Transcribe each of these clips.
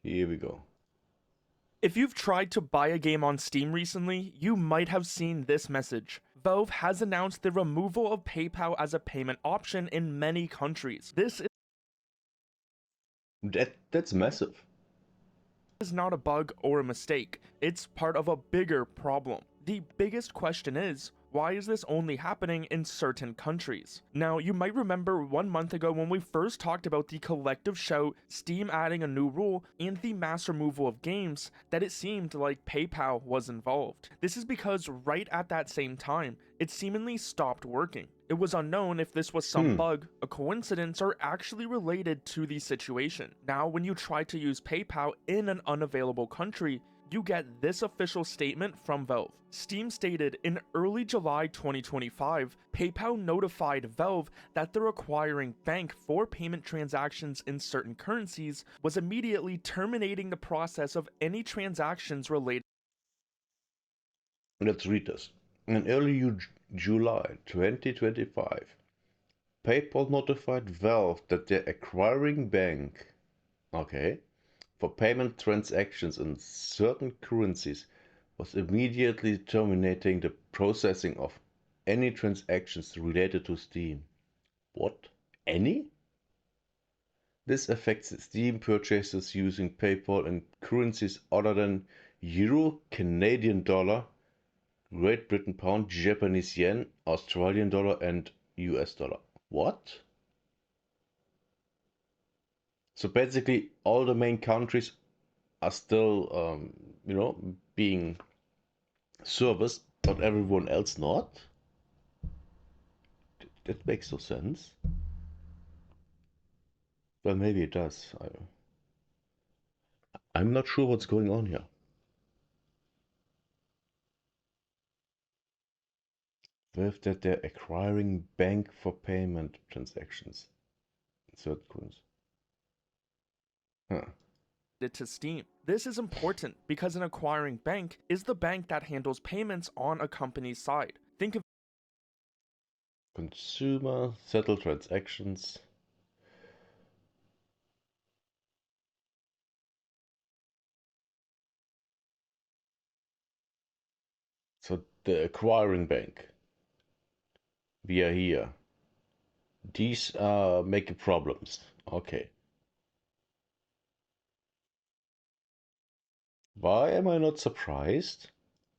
Here we go. If you've tried to buy a game on Steam recently, you might have seen this message. Valve has announced the removal of PayPal as a payment option in many countries. This That's massive. is not a bug or a mistake, it's part of a bigger problem. The biggest question is, why is this only happening in certain countries? Now, you might remember 1 month ago when we first talked about the collective shout, Steam adding a new rule, and the mass removal of games, that it seemed like PayPal was involved. This is because right at that same time, it seemingly stopped working. It was unknown if this was some bug, a coincidence, or actually related to the situation. Now, when you try to use PayPal in an unavailable country, you get this official statement from Valve. Steam stated in early July 2025, PayPal notified Valve that the requiring bank for payment transactions in certain currencies was immediately terminating the process of any transactions related. Let's read this. In early July 2025, PayPal notified Valve that their acquiring bank, okay, for payment transactions in certain currencies was immediately terminating the processing of any transactions related to Steam. What? Any? This affects Steam purchases using PayPal in currencies other than Euro, Canadian dollar, Great Britain pound, Japanese yen, Australian dollar, and US dollar. What? So basically, all the main countries are still, being serviced, but everyone else not? That makes no sense. Well, maybe it does. I'm not sure what's going on here. With that, they're acquiring bank for payment transactions. Insert coins. Huh. To Steam. This is important because an acquiring bank is the bank that handles payments on a company's side. Think of Consumer, settle transactions. So the acquiring bank. We are here. These are making problems. Okay. Why am I not surprised?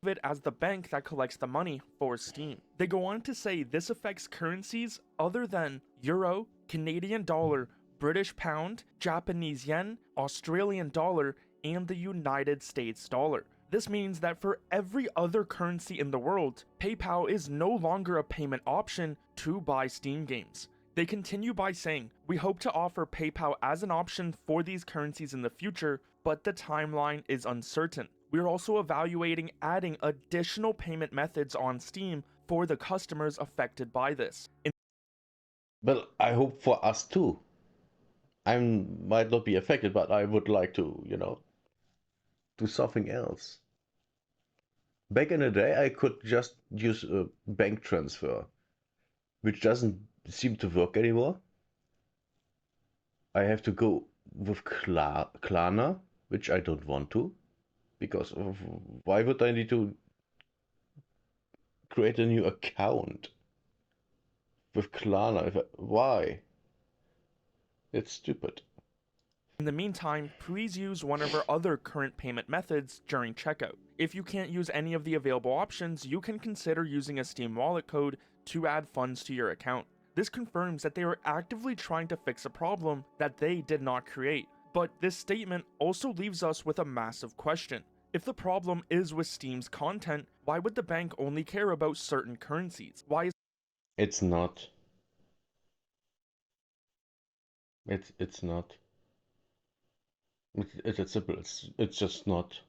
it as the bank that collects the money for Steam. They go on to say this affects currencies other than Euro, Canadian dollar, British pound, Japanese yen, Australian dollar, and the United States dollar. This means that for every other currency in the world, PayPal is no longer a payment option to buy Steam games. They continue by saying, we hope to offer PayPal as an option for these currencies in the future, but the timeline is uncertain. We're also evaluating adding additional payment methods on Steam for the customers affected by this. Well, I hope for us too. I might not be affected, but I would like to, do something else. Back in the day, I could just use a bank transfer, which doesn't seem to work anymore. I have to go with Klarna, which I don't want to, because why would I need to create a new account with Klarna? Why? It's stupid. In the meantime, please use one of our other current payment methods during checkout. If you can't use any of the available options, you can consider using a Steam wallet code to add funds to your account. This confirms that they are actively trying to fix a problem that they did not create. But this statement also leaves us with a massive question. If the problem is with Steam's content, why would the bank only care about certain currencies? Why is It's not. It's not. It's simple. It's just not.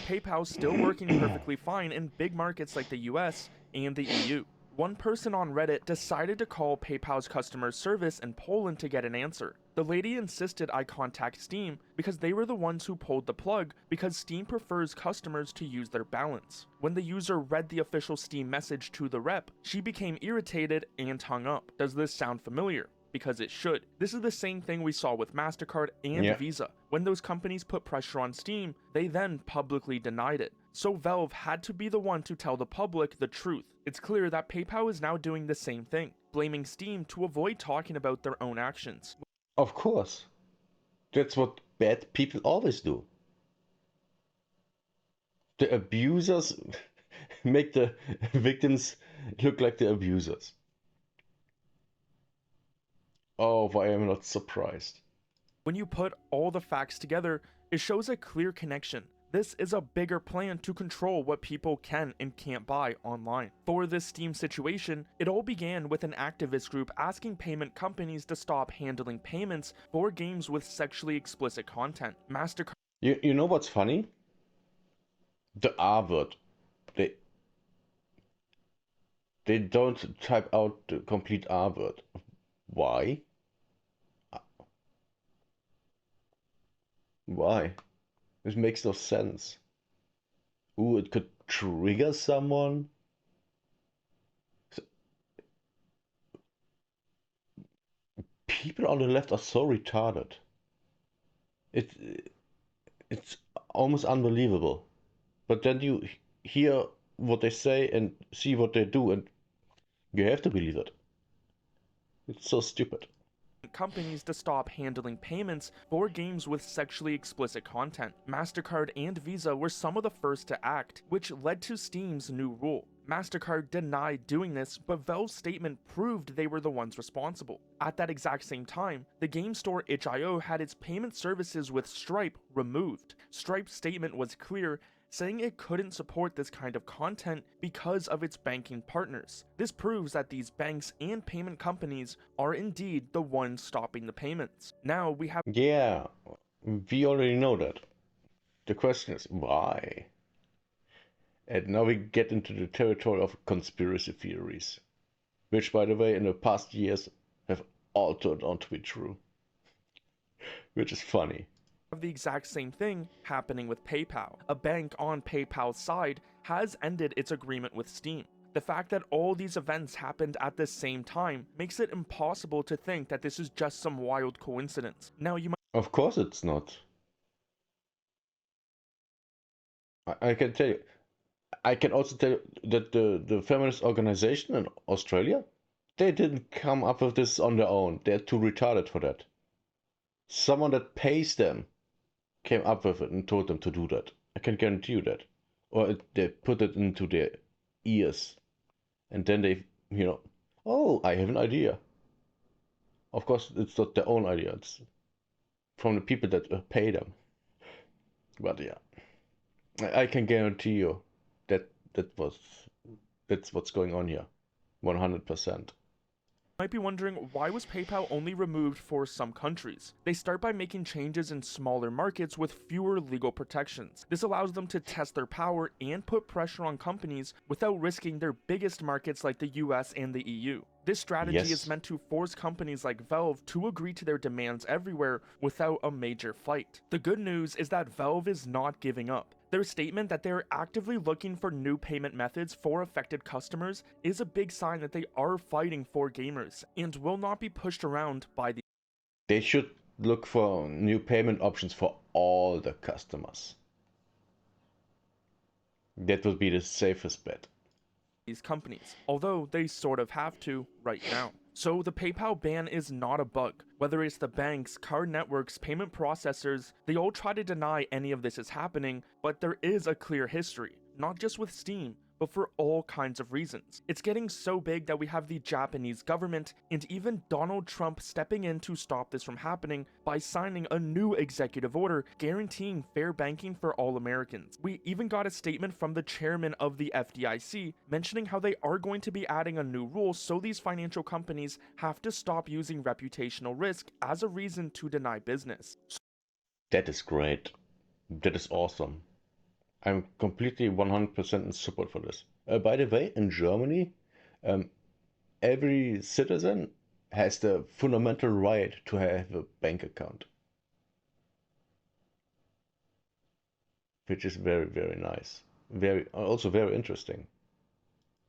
PayPal still working perfectly fine in big markets like the US and the EU? One person on Reddit decided to call PayPal's customer service in Poland to get an answer. The lady insisted I contact Steam because they were the ones who pulled the plug because Steam prefers customers to use their balance. When the user read the official Steam message to the rep, she became irritated and hung up. Does this sound familiar? because it should. This is the same thing we saw with MasterCard and Yeah. Visa. When those companies put pressure on Steam, they then publicly denied it. So Valve had to be the one to tell the public the truth. It's clear that PayPal is now doing the same thing, blaming Steam to avoid talking about their own actions. Of course. That's what bad people always do. The abusers make the victims look like the abusers. Oh, why am I not surprised? When you put all the facts together, it shows a clear connection. This is a bigger plan to control what people can and can't buy online. For this Steam situation, it all began with an activist group asking payment companies to stop handling payments for games with sexually explicit content. MasterCard You know what's funny? The R word. They don't type out the complete R word. Why? Why? This makes no sense. Ooh, it could trigger someone. People on the left are so retarded. It's almost unbelievable. But then you hear what they say and see what they do, and you have to believe it. It's so stupid. companies to stop handling payments for games with sexually explicit content. MasterCard and Visa were some of the first to act, which led to Steam's new rule. MasterCard denied doing this, but Valve's statement proved they were the ones responsible. At that exact same time, the game store itch.io had its payment services with Stripe removed. Stripe's statement was clear, saying it couldn't support this kind of content because of its banking partners. This proves that these banks and payment companies are indeed the ones stopping the payments. Now we have Yeah, we already know that. The question is why? And now we get into the territory of conspiracy theories, which, by the way, in the past years have all turned out to be true, which is funny. the exact same thing happening with PayPal. A bank on PayPal's side has ended its agreement with Steam. The fact that all these events happened at the same time makes it impossible to think that this is just some wild coincidence. Now you might Of course it's not. I can tell you. I can also tell you that the feminist organization in Australia, they didn't come up with this on their own. They're too retarded for that. Someone that pays them came up with it and told them to do that. I can guarantee you that. Or they put it into their ears. And then they, oh, I have an idea. Of course, it's not their own idea. It's from the people that pay them. But yeah, I can guarantee you that's what's going on here. 100%. might be wondering, why was PayPal only removed for some countries? They start by making changes in smaller markets with fewer legal protections. This allows them to test their power and put pressure on companies without risking their biggest markets like the US and the EU. This strategy Yes. is meant to force companies like Valve to agree to their demands everywhere without a major fight. The good news is that Valve is not giving up. Their statement that they are actively looking for new payment methods for affected customers is a big sign that they are fighting for gamers and will not be pushed around by They should look for new payment options for all the customers. That would be the safest bet. these companies, although they sort of have to right now. So the PayPal ban is not a bug. Whether it's the banks, card networks, payment processors, they all try to deny any of this is happening, but there is a clear history, not just with Steam, but for all kinds of reasons. It's getting so big that we have the Japanese government and even Donald Trump stepping in to stop this from happening by signing a new executive order guaranteeing fair banking for all Americans. We even got a statement from the chairman of the FDIC mentioning how they are going to be adding a new rule so these financial companies have to stop using reputational risk as a reason to deny business. That is great. That is awesome. I'm completely 100% in support for this. By the way, in Germany, every citizen has the fundamental right to have a bank account, which is very, very nice. Also very interesting.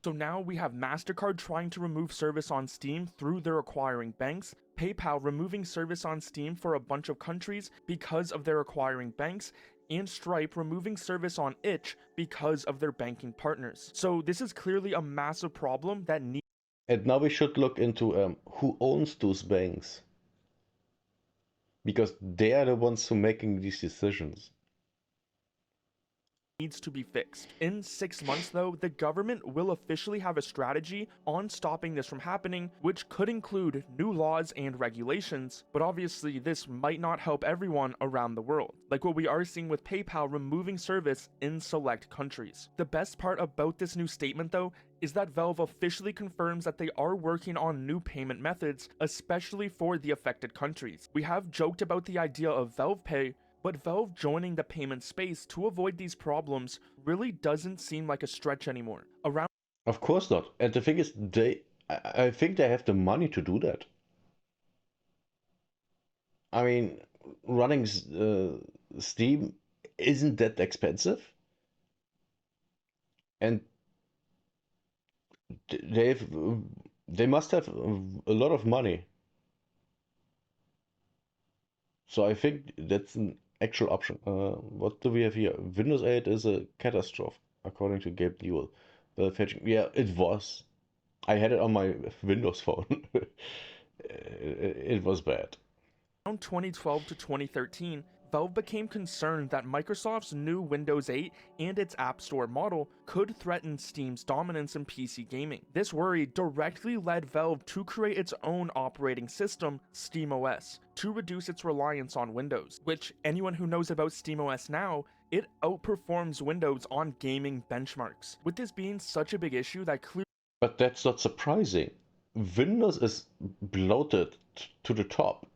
So now we have MasterCard trying to remove service on Steam through their acquiring banks, PayPal removing service on Steam for a bunch of countries because of their acquiring banks, and Stripe removing service on Itch because of their banking partners. So this is clearly a massive problem that needs And now we should look into who owns those banks. Because they are the ones who are making these decisions. to be fixed. In 6 months, though, the government will officially have a strategy on stopping this from happening, which could include new laws and regulations, but obviously this might not help everyone around the world, like what we are seeing with PayPal removing service in select countries. The best part about this new statement, though, is that Valve officially confirms that they are working on new payment methods, especially for the affected countries. We have joked about the idea of Valve Pay, but Valve joining the payment space to avoid these problems really doesn't seem like a stretch anymore. Around Of course not. And the thing is, I think they have the money to do that. I mean, running Steam isn't that expensive. And they must have a lot of money. So I think that's an actual option. What do we have here? Windows 8 is a catastrophe, according to Gabe Newell. Fetching, yeah, it was. I had it on my Windows phone. It was bad. Around 2012 to 2013, Valve became concerned that Microsoft's new Windows 8 and its App Store model could threaten Steam's dominance in PC gaming. This worry directly led Valve to create its own operating system, SteamOS, to reduce its reliance on Windows, which anyone who knows about SteamOS now, it outperforms Windows on gaming benchmarks. With this being such a big issue that clearly But that's not surprising. Windows is bloated to the top.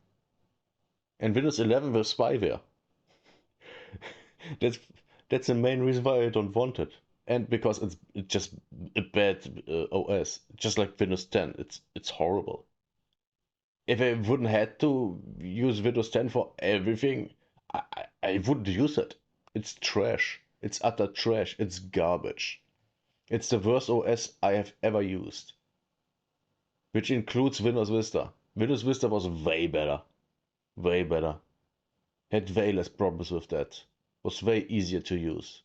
And Windows 11 with spyware. that's that's the main reason why I don't want it. And because it's just a bad OS, just like Windows 10. It's horrible. If I wouldn't had to use Windows 10 for everything, I wouldn't use it. It's trash. It's utter trash. It's garbage. It's the worst OS I have ever used. Which includes Windows Vista. Windows Vista was way better. Way better. Had way less problems with that. Was way easier to use.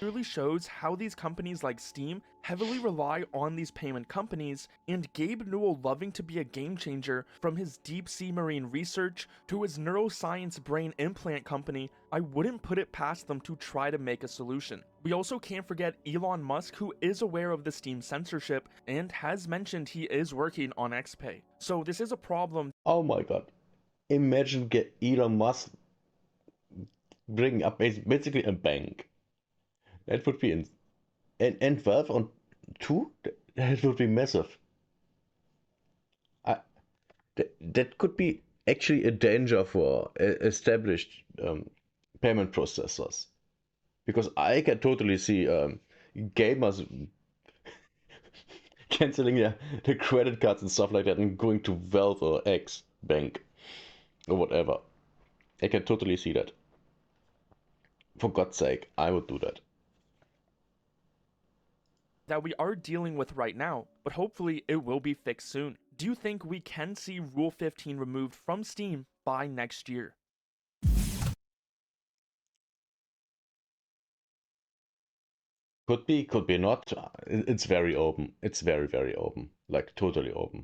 clearly shows how these companies like Steam heavily rely on these payment companies, and Gabe Newell loving to be a game changer from his deep sea marine research to his neuroscience brain implant company, I wouldn't put it past them to try to make a solution. We also can't forget Elon Musk, who is aware of the Steam censorship and has mentioned he is working on XPay. So this is a problem. Oh my god. Imagine get Elon Musk bringing up basically a bank. That would be and Valve on 2? That would be massive. That could be actually a danger for established payment processors. Because I can totally see gamers canceling their credit cards and stuff like that and going to Valve or X Bank or whatever. I can totally see that. For God's sake, I would do that. That we are dealing with right now, but hopefully it will be fixed soon. Do you think we can see Rule 15 removed from Steam by next year? Could be not. It's very open. It's very, very open. Like totally open.